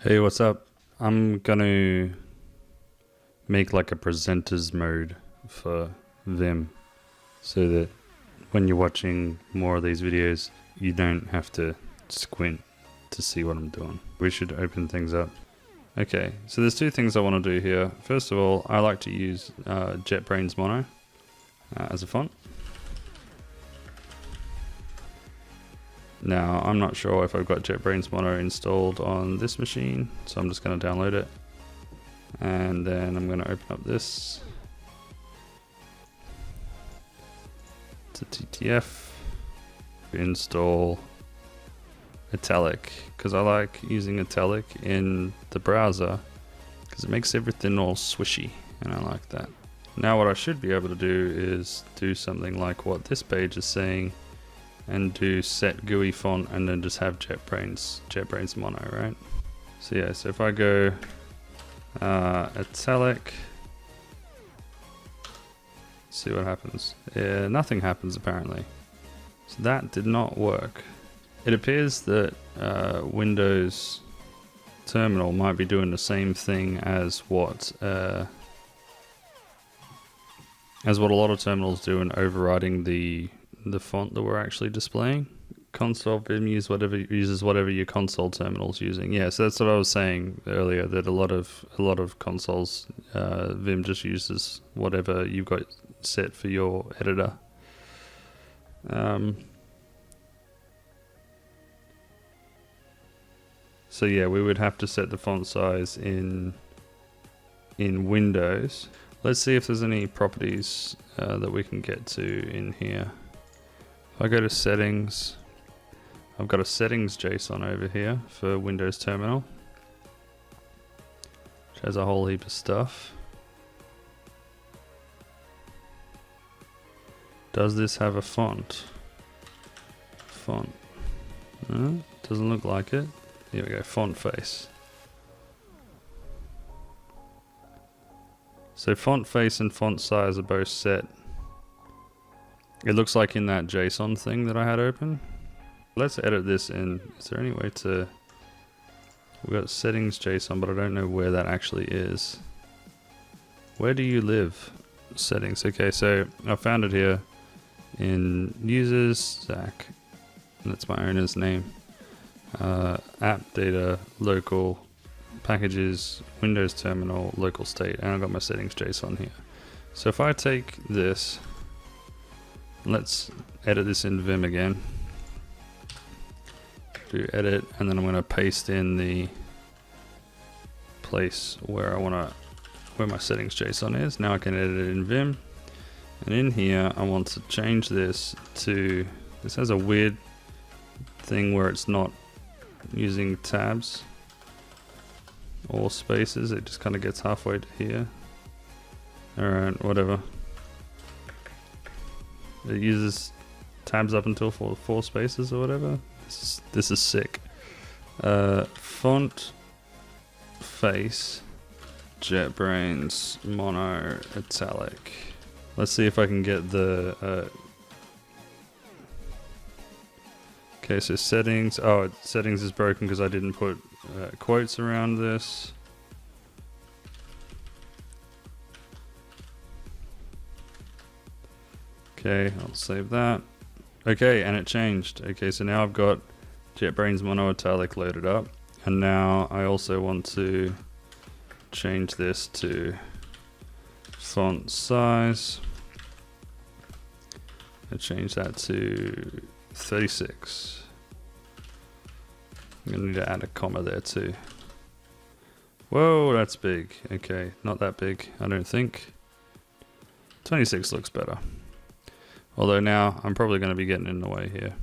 Hey, what's up? I'm gonna make like a presenters mode for Vim so that when you're watching more of these videos, you don't have to squint to see what I'm doing. We should open things up. Okay, so there's two things I want to do here. First of all, I like to use JetBrains Mono as a font. Now, I'm not sure if I've got JetBrains Mono installed on this machine, so I'm just going to download it. And then I'm going to open up this. It's a TTF. Install Italic, because I like using Italic in the browser because it makes everything all swishy, and I like that. Now what I should be able to do is do something like what this page is saying and do set GUI font and then just have JetBrains Mono, right? So yeah, so if I go Italic, see what happens. Yeah, nothing happens apparently. So that did not work. It appears that Windows Terminal might be doing the same thing as what a lot of terminals do in overriding the font that we're actually displaying. Console Vim uses whatever your console terminal's using. Yeah, so that's what I was saying earlier, that a lot of consoles Vim just uses whatever you've got set for your editor. So yeah, we would have to set the font size in Windows. Let's see if there's any properties that we can get to in here. If I go to settings, I've got a settings JSON over here for Windows Terminal, which has a whole heap of stuff. Does this have a font? No, doesn't look like it. Here we go, font face. So font face and font size are both set. It looks like in that JSON thing that I had open. Let's edit this in. Is there any way to... We've got settings JSON, but I don't know where that actually is. Where do you live? Settings. Okay, so I found it here in users, Zach. That's my owner's name. App data, local, packages, Windows Terminal, local state, and I've got my settings JSON here. So if I take this, let's edit this in Vim again. Do edit, and then I'm going to paste in the place where where my settings JSON is. Now I can edit it in Vim, and in here I want to change this to. This has a weird thing where it's not using tabs or spaces. It just kind of gets halfway to here. Alright, whatever. It uses tabs up until four spaces or whatever. This is sick. Font face JetBrains Mono Italic. Let's see if I can get the okay, so settings. Oh, settings is broken because I didn't put quotes around this. Okay, I'll save that. Okay, and it changed. Okay, so now I've got JetBrains Mono Italic loaded up, and now I also want to change this to font size. I change that to 36. I'm gonna need to add a comma there too. Whoa, that's big. Okay, not that big, I don't think. 26 looks better. Although now I'm probably going to be getting in the way here.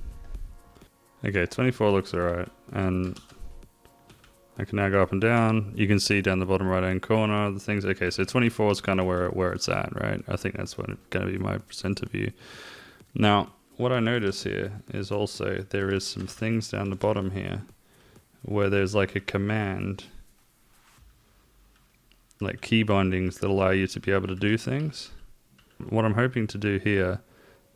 Okay, 24 looks alright, and I can now go up and down. You can see down the bottom right hand corner the things. Okay, so 24 is kind of where it's at, right? I think that's going to be my presenter view. Now, what I notice here is also there is some things down the bottom here where there's like a command, like key bindings that allow you to be able to do things. What I'm hoping to do here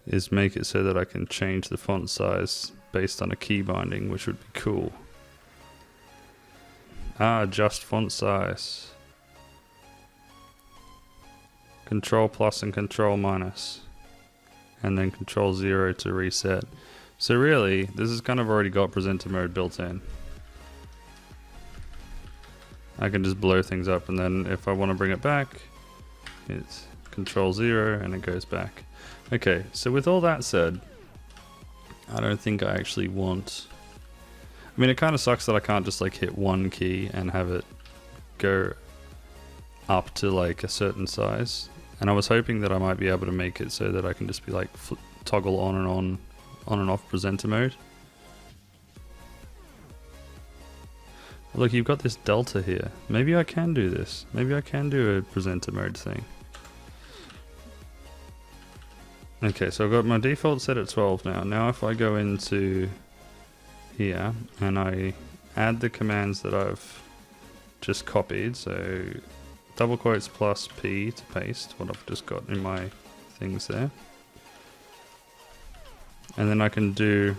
is make it so that I can change the font size based on a key binding, which would be cool. Adjust font size. Control plus and control minus. And then control 0 to reset. So really, this has kind of already got presenter mode built in. I can just blow things up, and then if I want to bring it back, it's control 0 and it goes back. Okay, so with all that said, I don't think I actually want... I mean, it kind of sucks that I can't just like hit one key and have it go up to like a certain size. And I was hoping that I might be able to make it so that I can just be like toggle on and off presenter mode. Look, you've got this delta here. Maybe I can do this. Maybe I can do a presenter mode thing. Okay, so I've got my default set at 12 now. Now if I go into here and I add the commands that I've just copied, so double quotes plus P to paste what I've just got in my things there. And then I can do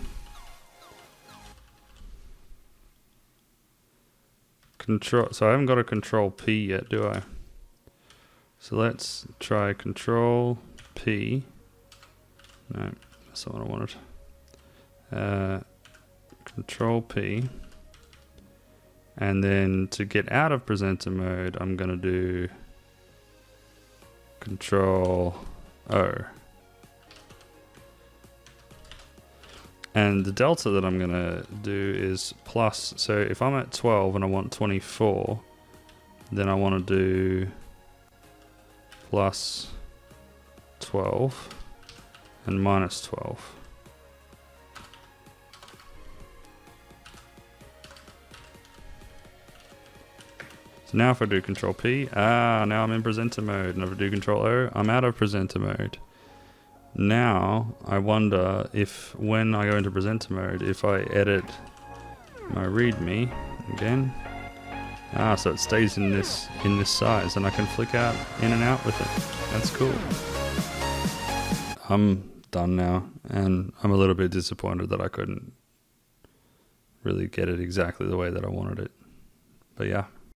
control, so I haven't got a control P yet, do I? So let's try control P. No, that's not what I wanted. Control P. And then to get out of presenter mode, I'm going to do control O. And the delta that I'm going to do is plus. So if I'm at 12 and I want 24, then I want to do plus 12 and minus 12. So now if I do control P, now I'm in presenter mode. And if I do control O, I'm out of presenter mode. Now I wonder if when I go into presenter mode, if I edit my readme again, so it stays in this size and I can flick out in and out with it. That's cool. I'm done now, and I'm a little bit disappointed that I couldn't really get it exactly the way that I wanted it. But yeah.